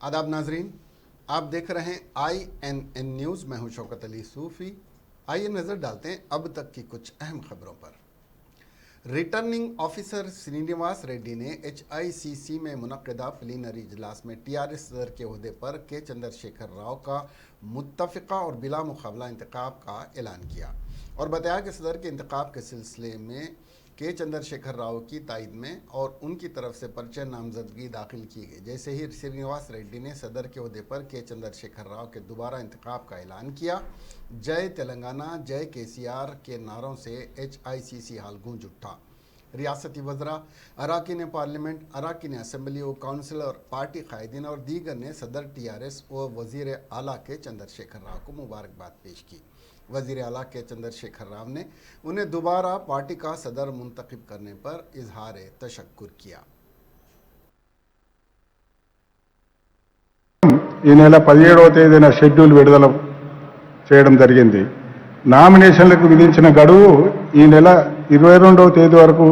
आदाब नाजरीन, आप देख रहे हैं INN न्यूज़। मैं हूं शौकत अली सूफ़ी। आइए नज़र डालते हैं अब तक की कुछ अहम खबरों पर। रिटर्निंग ऑफिसर श्रीनिवास रेड्डी ने HICC में मुनक़्क़दा प्लीनरी इजलास में TRS सदर के ओहदे पर के चंद्रशेखर राव का मुत्तफ़िक़ा और बिला मुक़ाबला इंतख़ाब का ऐलान किया और बताया कि सदर के इंतख़ाब के सिलसिले में के चंद्रशेखर राव की तायद में और उनकी तरफ से पर्चे नामजदगी दाखिल की गई। जैसे ही श्रीनिवास रेड्डी ने सदर के ओहदे पर के चंद्रशेखर राव के दोबारा इंतखाब का ऐलान किया, जय तेलंगाना जय KCR के नारों से HICC हाल गूंज उठा। रियासती वज़रा, अरकान पार्लियामेंट, अरकान असम्बली व काउंसिलर, पार्टी कायदीन और दीगर ने सदर TRS व वज़ीर आला के चंद्रशेखर राव को मुबारकबाद पेश की। वज़ीर आला के चंद्रशेखर राव ने उन्हें दोबारा पार्टी का सदर मुंतखब करने पर इजहार तशक्कुर किया। ఈ నెల 17వ తేదీన షెడ్యూల్ విడుదల చేయడం జరిగింది. నామినేషన్లకు విధించిన గడువు ఈ నెల 22వ తేదీ వరకు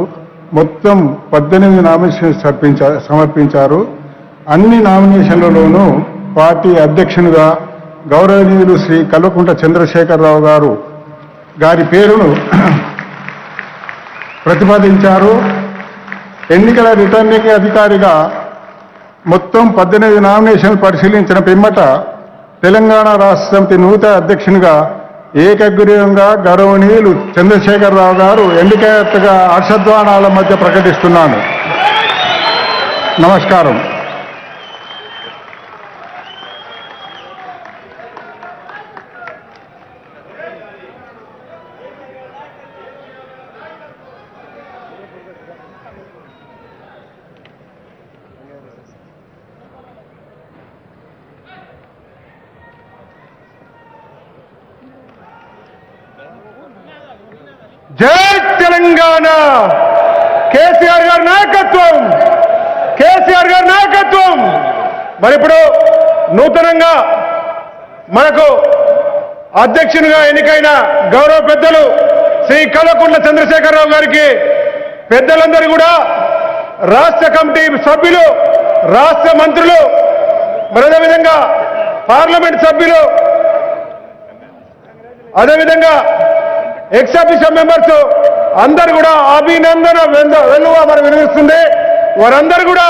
మొత్తం 18 నామినేషన్స్ సమర్పించారు. అన్ని నామినేషన్లలోనూ పార్టీ అధ్యక్షునిగా గౌరవనీయులు శ్రీ కల్వకుంట్ల చంద్రశేఖరరావు గారి పేరును ప్రతిపాదించారు. ఎన్నికల రిటర్నింగ్ అధికారిగా మొత్తం 18 నామినేషన్లు పరిశీలించిన పిమ్మట తెలంగాణ రాష్ట్ర సమితి నూతన అధ్యక్షునిగా ఏకగ్రీవంగా గౌరవనీయులు చంద్రశేఖరరావు గారు ఎన్నికైనట్టుగా హర్షధ్వానాల మధ్య ప్రకటిస్తున్నాను. నమస్కారం. జై తెలంగాణ కేసీఆర్ గారి నాయకత్వం, కేసీఆర్ గారి నాయకత్వం. మరి ఇప్పుడు నూతనంగా మనకు అధ్యక్షునిగా ఎన్నికైన గౌరవ పెద్దలు శ్రీ కల్వకుంట్ల చంద్రశేఖరరావు గారికి పెద్దలందరూ కూడా రాష్ట్ర కమిటీ సభ్యులు, రాష్ట్ర మంత్రులు, మరి అదేవిధంగా పార్లమెంట్ సభ్యులు, అదేవిధంగా ఎక్స్-అఫీషియో మెంబర్స్ అందరూ కూడా అభినందన వెల్లువ మరి వినిపిస్తుంది. వారందరూ కూడా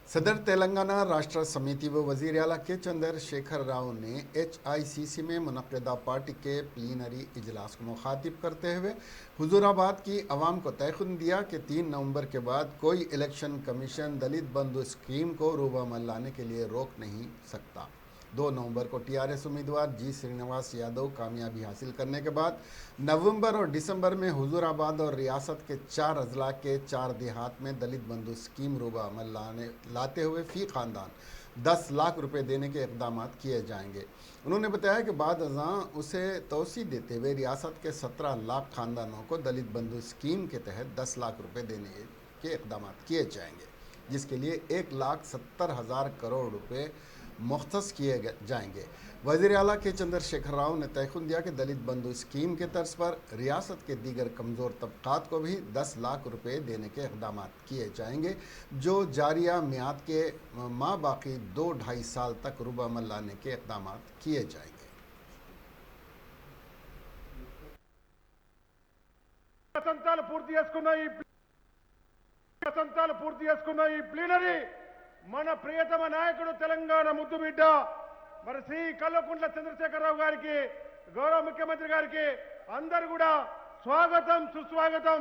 सदर तेलंगाना राष्ट्र समिति व वज़ीर आला के चंद्रशेखर राव ने HICC में मुनक़्क़दा पार्टी के प्लीनरी इजलास को मुखातिब करते हुए हुजूराबाद की आवाम को तयक़ुन दिया कि 3 नवंबर के बाद कोई इलेक्शन कमीशन दलित बंधु स्कीम को रूबमल लाने के लिए रोक नहीं सकता। 2 नवंबर को TRS उम्मीदवार G श्रीनिवास यादव कामयाबी हासिल करने के बाद नवंबर और दिसंबर में हुजूराबाद और रियासत के 4 अजला के 4 देहात में दलित बंधु स्कीम रूबा अमल लाते हुए फ़ी ख़ानदान 10 लाख रुपए देने के इक़दाम किए जाएंगे। उन्होंने बताया कि बाद अज़ां उसे तोसी देते हुए रियासत के 17 लाख ख़ानदानों को दलित बंधु स्कीम के तहत 10 लाख रुपए देने के इक़दाम किए जाएंगे, जिसके लिए 1,70,000 करोड़ रुपए मुख्तस किए जाएंगे। वज़ीर आला के चंद्रशेखर राव ने तयक़ुन दिया कि दलित बंधु स्कीम के तर्ज पर रियासत के दीगर कमज़ोर तबक़ात को भी 10 लाख रुपए देने के इक़दाम किए जाएंगे, जो जारिया मियाद के माँ बाकी 2-2.5 साल तक रूबमल लाने के इक़दाम किए जाएंगे। ప్లీనరీ మన ప్రియతమ నాయకుడు తెలంగాణ ముద్దు బిడ్డ మరి శ్రీ కల్వకుంట్ల చంద్రశేఖరరావు గారికి, గౌరవ ముఖ్యమంత్రి గారికి అందరూ కూడా స్వాగతం, సుస్వాగతం.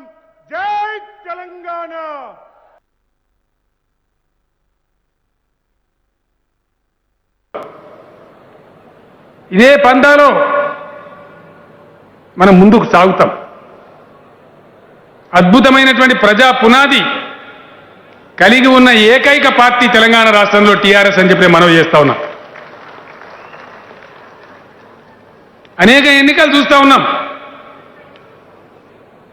జై తెలంగాణ. ఇదే పందాలో మనం ముందుకు సాగుతాం. అద్భుతమైనటువంటి ప్రజా పునాది కలిగి ఉన్న ఏకైక పార్టీ తెలంగాణ రాష్ట్రంలో TRS అని చెప్పి మనవి చేస్తా ఉన్నాం. అనేక ఎన్నికలు చూస్తూ ఉన్నాం.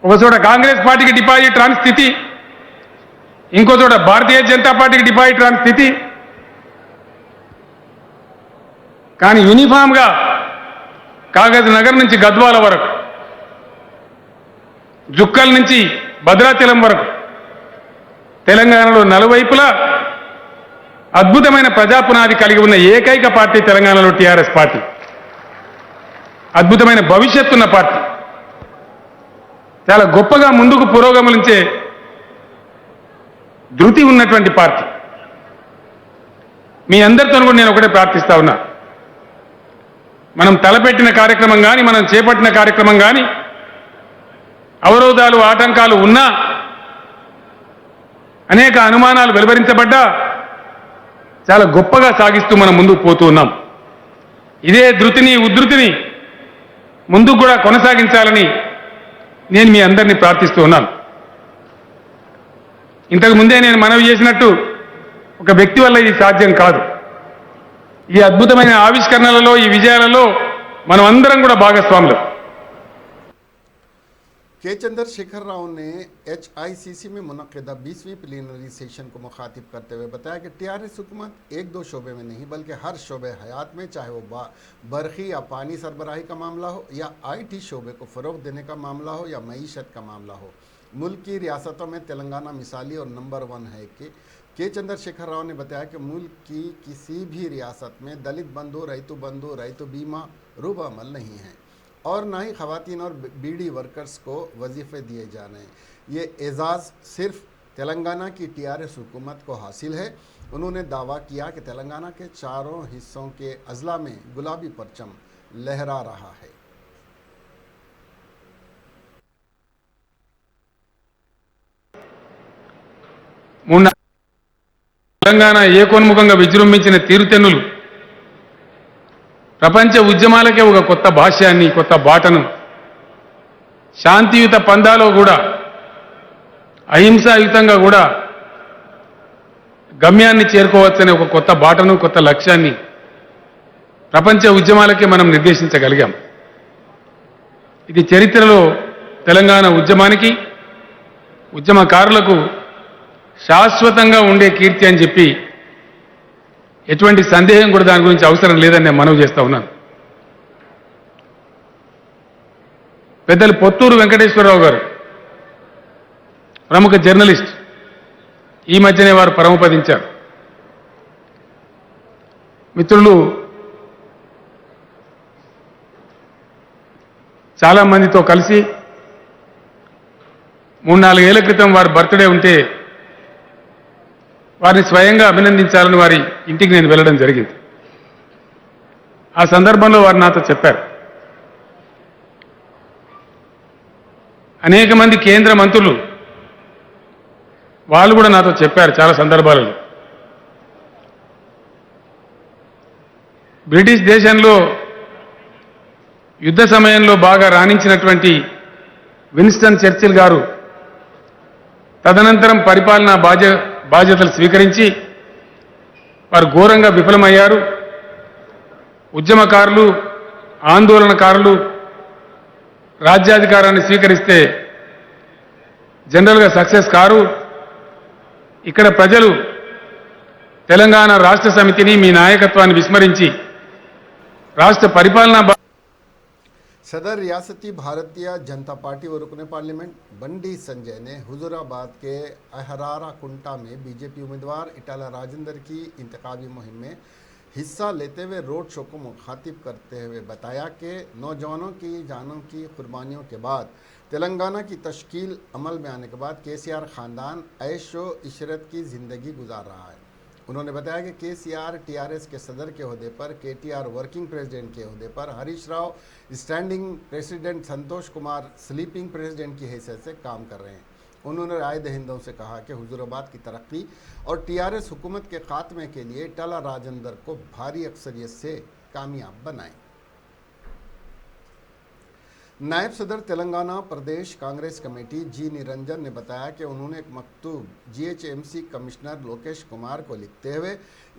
ఒక చోట కాంగ్రెస్ పార్టీకి డిపాజిట్ రాని స్థితి, ఇంకో చోట భారతీయ జనతా పార్టీకి డిపాజిట్ రాని స్థితి. కానీ యూనిఫామ్గా కాగజ్ నగర్ నుంచి గద్వాల వరకు, జుక్కల్ నుంచి భద్రాచలం వరకు తెలంగాణలో నలువైపులా అద్భుతమైన ప్రజా పునాది కలిగి ఉన్న ఏకైక పార్టీ తెలంగాణలో టీఆర్ఎస్ పార్టీ. అద్భుతమైన భవిష్యత్తున్న పార్టీ, చాలా గొప్పగా ముందుకు పురోగమనించే ధృతి ఉన్నటువంటి పార్టీ. మీ అందరితో కూడా నేను ఒకటే ప్రార్థిస్తా ఉన్నా, మనం తలపెట్టిన కార్యక్రమం కానీ, మనం చేపట్టిన కార్యక్రమం కానీ అవరోధాలు ఆటంకాలు ఉన్నా, అనేక అనుమానాలు వెలువరించబడ్డా చాలా గొప్పగా సాగిస్తూ మనం ముందుకు పోతూ ఉన్నాం. ఇదే ధృతిని ఉద్ధృతిని ముందుకు కూడా కొనసాగించాలని నేను మీ అందరినీ ప్రార్థిస్తూ ఉన్నాను. ఇంతకు ముందే నేను మనవి చేసినట్టు ఒక వ్యక్తి వల్ల ఇది సాధ్యం కాదు. ఈ అద్భుతమైన ఆవిష్కరణలలో, ఈ విజయాలలో మనం అందరం కూడా భాగస్వాములు. के चंद्रशेखर राव ने HICC में मुनक़िदा 20वीं प्लीनरी सेशन को मुखातिब करते हुए बताया कि टीआरएस हुकूमत एक दो शोबे में नहीं बल्कि हर शोबे हयात में, चाहे वो बरखी या पानी सरबराही का मामला हो या IT शोबे को फ़रोग़ देने का मामला हो या मईशत का मामला हो, मुल्क की रियासतों में तेलंगाना मिसाली और नंबर 1 है। कि के चंद्रशेखर राव ने बताया कि मुल्क की किसी भी रियासत में दलित बंधु, रैतु बीमा रूब अमल नहीं है और ना ही ख़वातीन और बीडी वर्कर्स को वजीफ़े दिए जा रहे हैं। ये एजाज़ सिर्फ तेलंगाना की टीआरएस हुकूमत को हासिल है। उन्होंने दावा किया कि तेलंगाना के चारों हिस्सों के अजला में गुलाबी परचम लहरा रहा है। తెలంగాణ ఏకోన్ముఖంగా విజృంభించిన తీరుతెన్నులు ప్రపంచ ఉద్యమాలకే ఒక కొత్త భాష్యాన్ని, కొత్త బాటను, శాంతియుత పందాలో కూడా, అహింసాయుతంగా కూడా గమ్యాన్ని చేరుకోవచ్చనే ఒక కొత్త బాటను, కొత్త లక్ష్యాన్ని ప్రపంచ ఉద్యమాలకే మనం నిర్దేశించగలిగాం. ఇది చరిత్రలో తెలంగాణ ఉద్యమానికి, ఉద్యమకారులకు శాశ్వతంగా ఉండే కీర్తి అని చెప్పి ఎటువంటి సందేహం కూడా దాని గురించి అవసరం లేదని నేను మనవి చేస్తా ఉన్నాను. పెద్దలు పొత్తూరు వెంకటేశ్వరరావు గారు ప్రముఖ జర్నలిస్ట్, ఈ మధ్యనే వారు పరమపదించారు. మిత్రులు చాలా మందితో కలిసి 3-4 ఏళ్ల క్రితం వారి బర్త్డే ఉంటే వారిని స్వయంగా అభినందించాలని వారి ఇంటికి నేను వెళ్ళడం జరిగింది. ఆ సందర్భంలో వారు నాతో చెప్పారు, అనేక మంది కేంద్ర మంత్రులు వాళ్ళు కూడా నాతో చెప్పారు చాలా సందర్భాలలో, బ్రిటిష్ దేశంలో యుద్ధ సమయంలో బాగా రాణించినటువంటి విన్స్టన్ చర్చిల్ గారు తదనంతరం పరిపాలనా బాధ్యతలు స్వీకరించి వారు ఘోరంగా విఫలమయ్యారు. ఉద్యమకారులు, ఆందోళనకారులు రాజ్యాధికారాన్ని స్వీకరిస్తే జనరల్గా సక్సెస్ కారు. ఇక్కడ ప్రజలు తెలంగాణ రాష్ట్ర సమితిని, మీ నాయకత్వాన్ని విస్మరించి రాష్ట్ర పరిపాలనా सदर रियासती भारतीय जनता पार्टी व रुकने पार्लियामेंट बंडी संजय ने हुजूराबाद के अहरारा कुंटा में बीजेपी उम्मीदवार इटाला राजेंद्र की इंतखाबी मुहिम में हिस्सा लेते हुए रोड शो को मुखातिब करते हुए बताया कि नौजवानों की जानों की कुर्बानियों के बाद तेलंगाना की तश्कील अमल में आने के बाद केसीआर ख़ानदान ऐशो इशरत की ज़िंदगी गुजार रहा है। उन्होंने बताया कि केसीआर टीआरएस के सदर के ओहदे पर, केटीआर वर्किंग प्रेसिडेंट के ओहदे पर, Harish Rao standing president, Santosh Kumar sleeping president की हैसियत से काम कर रहे हैं। उन्होंने राय दहिंदों से कहा कि हुजूराबाद की तरक्की और टीआरएस हुकूमत के खात्मे के लिए इटाला राजेंद्र को भारी अक्सरियत से कामयाब बनाएं। नायब सदर तेलंगाना प्रदेश कांग्रेस कमेटी जी निरंजन ने बताया कि उन्होंने एक मकतूब GHMC कमिश्नर लोकेश कुमार को लिखते हुए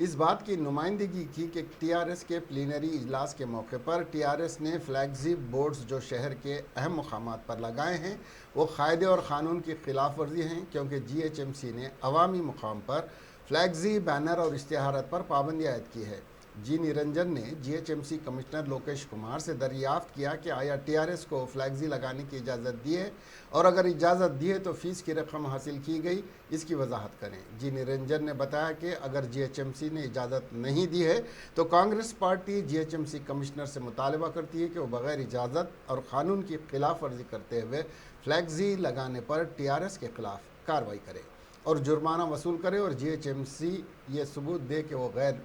इस बात की नुमाइंदगी की कि टीआरएस के प्लीनरी इजलास के मौके पर टीआरएस ने फ्लैगशिप बोर्ड्स जो शहर के अहम मकामात पर लगाए हैं वो कायदे और क़ानून की खिलाफ वर्जी हैं, क्योंकि GHMC ने अवामी मुकाम पर फ्लैगशिप, बैनर और इश्तिहारात पर पाबंदी आयद की है। जी निरंजन ने जीएचएमसी कमिश्नर लोकेश कुमार से दरियाफ्त किया कि आया टीआरएस को फ्लैक्सी लगाने की इजाज़त दी है और अगर इजाज़त दी है तो फीस की रकम हासिल की गई, इसकी वजाहत करें। जी निरंजन ने बताया कि अगर जीएचएमसी ने इजाज़त नहीं दी है तो कांग्रेस पार्टी जीएचएमसी कमिश्नर से मुतालबा करती है कि वो बगैर इजाज़त और क़ानून की खिलाफ वर्जी करते हुए फ्लैक्सी लगाने पर टीआरएस के खिलाफ कार्रवाई करे और जुर्माना वसूल करे और जीएचएमसी ये सबूत दे कि वो गैर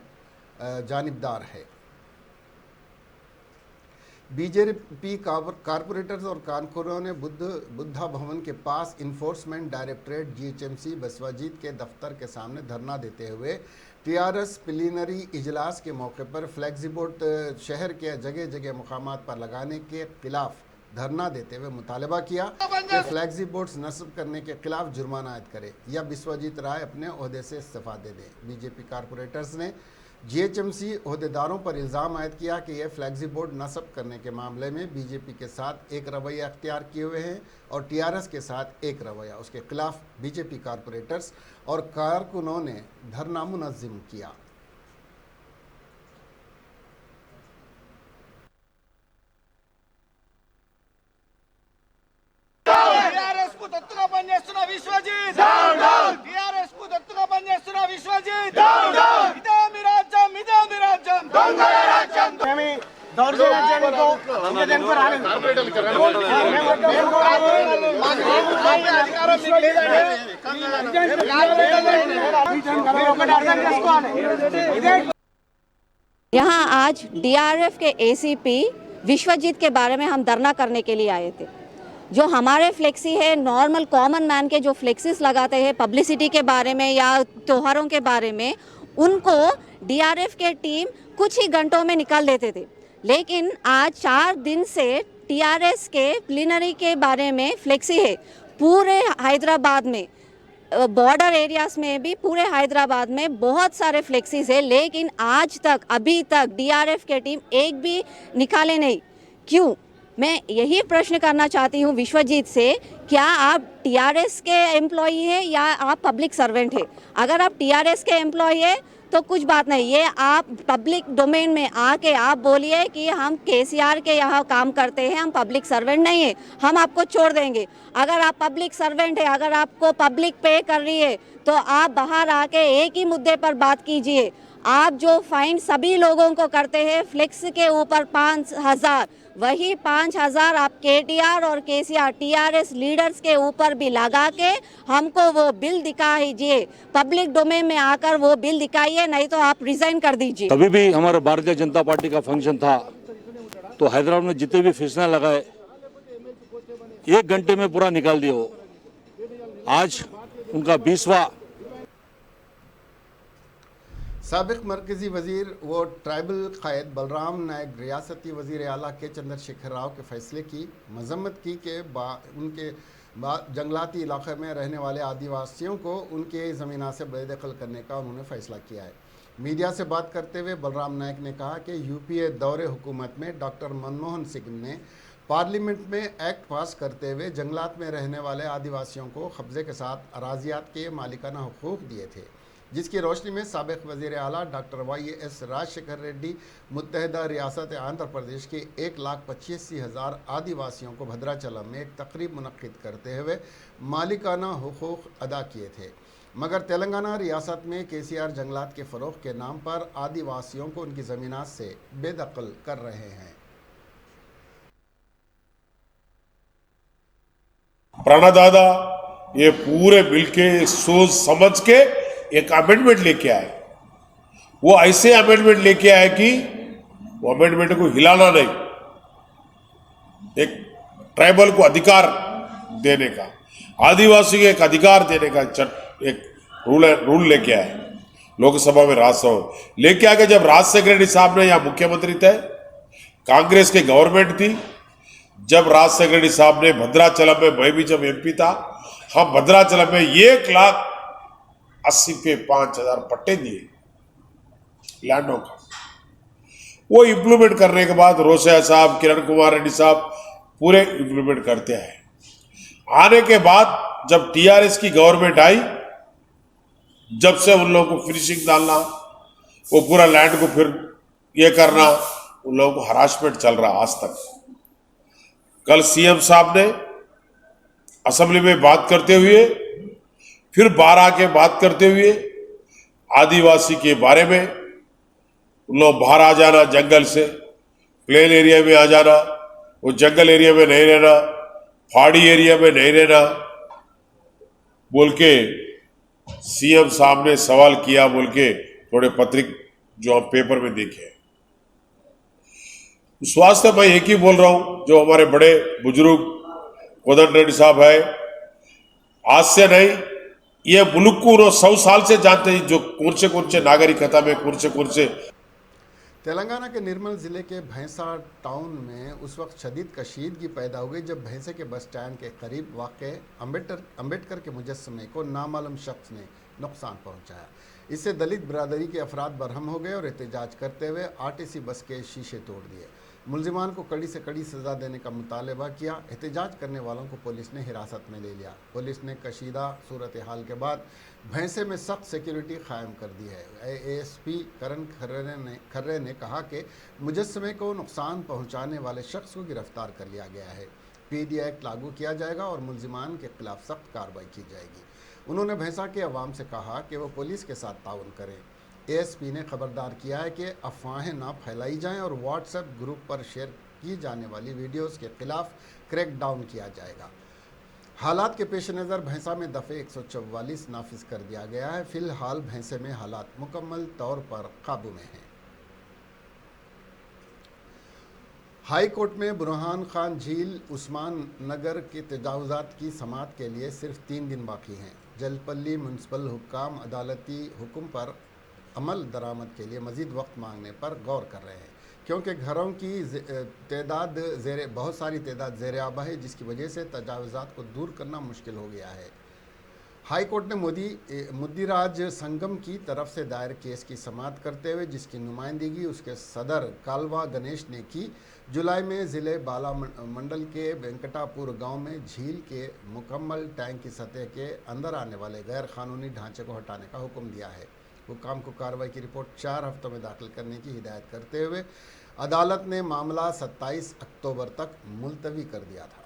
जानिबदार है। बीजेपी कारपोरेटर्स और कारकुनों ने बुद्धा भवन के पास इन्फोर्समेंट डायरेक्टरेट जीएचएमसी बसवाजीत के दफ्तर के सामने धरना देते हुए टीआरएस प्लीनरी इजलास के मौके पर फ्लैक्सी बोर्ड शहर के जगह जगह मुकामात पर लगाने के खिलाफ धरना देते हुए मुतालबा किया कि फ्लैक्सी बोर्ड्स नस्ब करने के खिलाफ जुर्माना आयद करे या बिस्वजीत राय अपने ओहदे से इस्तीफा दे दें। बीजेपी कारपोरेटर्स ने जीएचएमसी ओहदेदारों पर इल्ज़ाम आयद किया कि यह फ्लैक्सी बोर्ड नस्ब करने के मामले में बीजेपी के साथ एक रवैया अख्तियार किए हुए हैं और टीआरएस के साथ एक रवैया। उसके खिलाफ बीजेपी कारपोरेटर्स और कारकुनों ने धरना मुनज़्ज़म किया। విశ్వజిత్ టిఆర్ఎస్ కు దత్తుగా పనిచేస్తున్న విశ్వజిత్ ఇదే మీ రాజ్యం దొంగల రాజ్యం మేము దౌర్జన్యానికి ఇంకేందుకు రాలేదు అధికారం మీకు లేదండి। यहाँ आज डीआरएफ के एसीपी विश्वजीत के बारे में हम धरना करने के लिए आए थे। जो हमारे फ्लेक्सी है, नॉर्मल कॉमन मैन के जो फ्लेक्सीज लगाते हैं पब्लिसिटी के बारे में या त्योहारों के बारे में, उनको डीआरएफ के टीम कुछ ही घंटों में निकाल देते थे। लेकिन आज 4 दिन से टीआरएस के प्लीनरी के बारे में फ्लेक्सी है पूरे हैदराबाद में, बॉर्डर एरियाज में भी पूरे हैदराबाद में बहुत सारे फ्लेक्सीज है, लेकिन आज तक अभी तक डीआरएफ के टीम एक भी निकाले नहीं। क्यों? मैं यही प्रश्न करना चाहती हूँ विश्वजीत से, क्या आप टीआरएस के एम्प्लॉई है या आप पब्लिक सर्वेंट है? अगर आप टीआरएस के एम्प्लॉई है तो कुछ बात नहीं, ये आप पब्लिक डोमेन में आके आप बोलिए कि हम केसीआर के यहाँ काम करते हैं, हम पब्लिक सर्वेंट नहीं है, हम आपको छोड़ देंगे। अगर आप पब्लिक सर्वेंट है, अगर आपको पब्लिक पे कर रही है तो आप बाहर आके एक ही मुद्दे पर बात कीजिए। आप जो फाइन सभी लोगों को करते हैं फ्लेक्स के ऊपर 5,000, वही 5,000 आप केटीआर और केसीआर टीआरएस लीडर्स के ऊपर भी लगा के हमको वो बिल दिखाइए, पब्लिक डोमेन में आकर वो बिल दिखाइए, नहीं तो आप रिजाइन कर दीजिए। कभी भी हमारा भारतीय जनता पार्टी का फंक्शन था तो हैदराबाद में जितने भी फैसला लगाए 1 घंटे में पूरा निकाल दिए हो। आज उनका 20वां साबिक मरकजी वजीर व ट्राइबल कायद बलराम नायक रियासती वजीर आला के चंद्रशेखर राव के फैसले की मजम्मत की कि उनके जंगलाती इलाके में रहने वाले आदिवासियों को उनके ज़मीना से बेदखल करने का उन्होंने फ़ैसला किया है। मीडिया से बात करते हुए बलराम नायक ने कहा कि यूपीए दौरे हुकूमत में डॉक्टर मनमोहन सिंह ने पार्लियामेंट में एक्ट पास करते हुए जंगलात में रहने वाले आदिवासियों को कब्ज़े के साथ अराजियात के मालिकाना हुकूक दिए थे, जिसकी रोशनी में साबिक वज़ीर आला डॉक्टर YS राजशेखर रेड्डी मुत्तहिदा रियासत आंध्र प्रदेश के 1,85,000 आदिवासियों को भद्राचलम में एक तकरीब मुनक्किद करते हुए मालिकाना हुकूक अदा किए थे। मगर तेलंगाना रियासत में केसीआर जंगलात के फ़रोग़ के नाम पर आदिवासियों को उनकी ज़मीनात से बेदखल कर रहे हैं। प्राणादादा ये पूरे बिल के सोच समझ के एक अमेंडमेंट लेके आए। वो ऐसे अमेंडमेंट लेके आए कि वो अमेंडमेंट को हिलाना नहीं, एक ट्राइबल को अधिकार देने का, आदिवासी को एक अधिकार देने का एक रूल लेके आए। लोकसभा में राज्यसभा में लेके आके जब राज सेक्रेटरी साहब ने, यहाँ मुख्यमंत्री थे, कांग्रेस के गवर्नमेंट थी, जब राज सेक्रेटरी साहब ने भद्राचलम में, मैं भी जब MP था, हम भद्राचलम में 1,80,000 पे 5,000 पट्टे दिए लैंडों का। वो इंप्लीमेंट करने के बाद रोशैया साहब, किरण कुमार रेड्डी साहब पूरे इंप्लीमेंट करते हैं। आने के बाद जब TRS की गवर्नमेंट आई, जब से उन लोगों को फिनिशिंग डालना, वो पूरा लैंड को फिर ये करना, उन लोगों को हरासमेंट चल रहा आज तक। कल सीएम साहब ने असेंबली में बात करते हुए, फिर बाहर आके बात करते हुए आदिवासी के बारे में, उन लोग बाहर आ जाना, जंगल से प्लेन एरिया में आ जाना, वो जंगल एरिया में नहीं रहना, पहाड़ी एरिया में नहीं रहना बोल के सीएम साहब ने सवाल किया बोल के थोड़े पत्रिक जो हम पेपर में देखे। स्वास्थ्य मैं एक ही बोल रहा हूं, जो हमारे बड़े बुजुर्ग कोदंड रेड्डी साहब है, आज से नहीं, ये मुल्क को 100 साल से जानते हैं, जो कौन से नागरिकता में कौन से। तेलंगाना के निर्मल ज़िले के भैंसा टाउन में उस वक्त शदीद कशीदगी पैदा हो गई जब भैंसे के बस स्टैंड के करीब वाक़ अम्बेडकर के मुजस्समे को नामालूम शख्स ने नुकसान पहुंचाया। इससे दलित बिरादरी के अफराद बरहम हो गए और एहतजाज करते हुए आरटीसी बस के शीशे तोड़ दिए। मुलजिमान को कड़ी से कड़ी सज़ा देने का मुतालबा किया। एहतजाज करने वालों को पुलिस ने हिरासत में ले लिया। पुलिस ने कशीदा सूरत हाल के बाद भैंसे में सख्त सिक्योरिटी कायम कर दी है। एएसपी करण खर्रे ने कहा कि मुजस्समे को नुकसान पहुंचाने वाले शख्स को गिरफ्तार कर लिया गया है। पीडी एक्ट लागू किया जाएगा और मुलजिमान के खिलाफ सख्त कार्रवाई की जाएगी। उन्होंने भैंसा के अवाम से कहा कि वो पुलिस के साथ ताउन करें। एएसपी ने खबरदार किया है कि अफवाहें ना फैलाई जाएं और व्हाट्सएप ग्रुप पर शेयर की जाने वाली वीडियोस के खिलाफ क्रैकडाउन किया जाएगा। हालात के पेश नज़र भैंसा में दफ़े 144 नाफिज कर दिया गया है। फिलहाल भैंसे में हालात मुकम्मल तौर पर काबू में हैं। हाई कोर्ट में बुरहान खान झील उस्मान नगर के तजावुज़ात की समाअत के लिए सिर्फ 3 दिन बाकी हैं। जलपल्ली म्यूनसिपल हुक्काम अदालती हुक्म पर अमल दरामद के लिए मज़ीद वक्त मांगने पर गौर कर रहे हैं, क्योंकि घरों की बहुत सारी तादाद ज़ेर आबा है, जिसकी वजह से तजावुज़ात को दूर करना मुश्किल हो गया है। हाई कोर्ट ने मुद्दीराज संगम की तरफ से दायर केस की समाअत करते हुए, जिसकी नुमाइंदगी उसके सदर कालवा गणेश ने की, जुलाई में ज़िले बाला मंडल के वेंकटापुर गांव में झील के मुकम्मल टैंक की सतह के अंदर आने वाले गैर कानूनी ढांचे को हटाने का हुक्म दिया है। हुक्काम को कार्रवाई की रिपोर्ट 4 हफ्तों में दाखिल करने की हिदायत करते हुए अदालत ने मामला 27 अक्टूबर तक मुलतवी कर दिया था।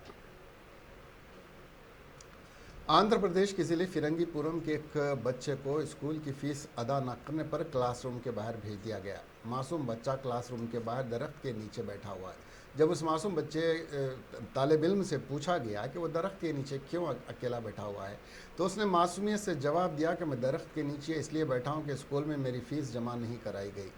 आंध्र प्रदेश के ज़िले फिरंगीपुरम के एक बच्चे को स्कूल की फ़ीस अदा न करने पर क्लासरूम के बाहर भेज दिया गया। मासूम बच्चा क्लासरूम के बाहर दरख्त के नीचे बैठा हुआ है। जब उस मासूम बच्चे तालिब इल्म से पूछा गया कि वो दरख्त के नीचे क्यों अकेला बैठा हुआ है, तो उसने मासूमियत से जवाब दिया कि मैं दरख्त के नीचे इसलिए बैठा हूँ कि स्कूल में मेरी फ़ीस जमा नहीं कराई गई।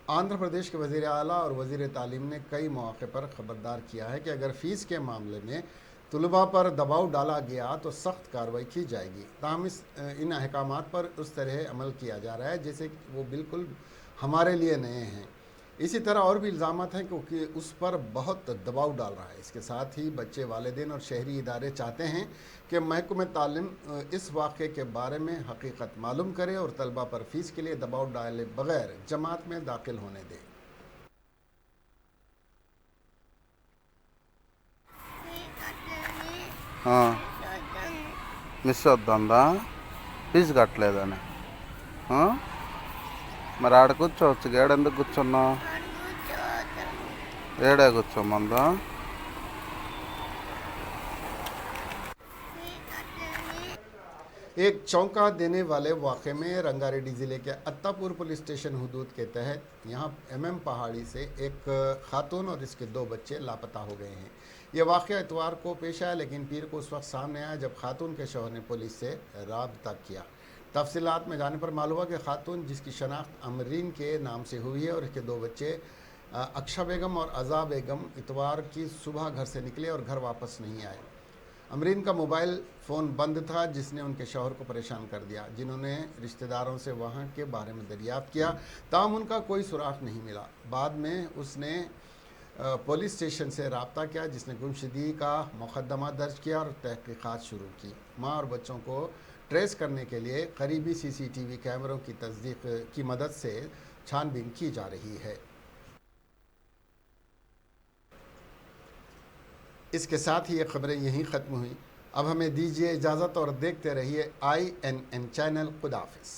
आंध्र प्रदेश के वज़ीर आला और वज़ीर तालीम ने कई मौक़े पर ख़बरदार किया है कि अगर फ़ीस के मामले में तुलबा पर दबाव डाला गया तो सख्त कार्रवाई की जाएगी। ताहम इन अहकामात पर उस तरह अमल किया जा रहा है जैसे वो बिल्कुल हमारे लिए नए हैं। इसी तरह और भी इल्ज़ामात हैं क्योंकि उस पर बहुत दबाव डाल रहा है। इसके साथ ही बच्चे वालिदैन और शहरी इदारे चाहते हैं कि महकमे तालीम इस वाक़े के बारे में हकीकत मालूम करे और तलबा पर फ़ीस के लिए दबाव डाले बगैर जमात में दाखिल होने दे। మిస్ అవుతుందా? ఫీజు కట్టలేదని మరి ఆడ కూర్చోవచ్చు, ఏడెందుకు కూర్చున్నావు? ఏడే కూర్చోమందా? एक चौंका देने वाले वाक़े में रंगारेड्डी ज़िले के अत्तापुर पुलिस स्टेशन हुदूद के तहत यहाँ MM पहाड़ी से एक खातून और इसके 2 बच्चे लापता हो गए हैं। ये वाक़या इतवार को पेश आया, लेकिन पीर को उस वक्त सामने आया जब खातून के शौहर ने पुलिस से राब्ता किया। तफसीलात में जाने पर मालूम हुआ कि खातून, जिसकी शनाख्त अमरीन के नाम से हुई है, और इसके 2 बच्चे अक्षा बेगम और अज़ा बेगम इतवार की सुबह घर से निकले और घर वापस नहीं आए। अमरीन का मोबाइल फ़ोन बंद था, जिसने उनके शौहर को परेशान कर दिया, जिन्होंने रिश्तेदारों से वहाँ के बारे में दरियाफ्त किया, ताहम उनका कोई सुराग नहीं मिला। बाद में उसने पुलिस स्टेशन से रब्ता किया, जिसने गुमशुदगी का मुकदमा दर्ज किया और तहकीक़ात शुरू की। माँ और बच्चों को ट्रेस करने के लिए करीबी CCTV कैमरों की तस्दीक की मदद से छानबीन की जा रही है। इसके साथ ही ये खबरें यहीं ख़त्म हुई। अब हमें दीजिए इजाज़त और देखते रहिए INN चैनल। खुदा हाफ़िज़।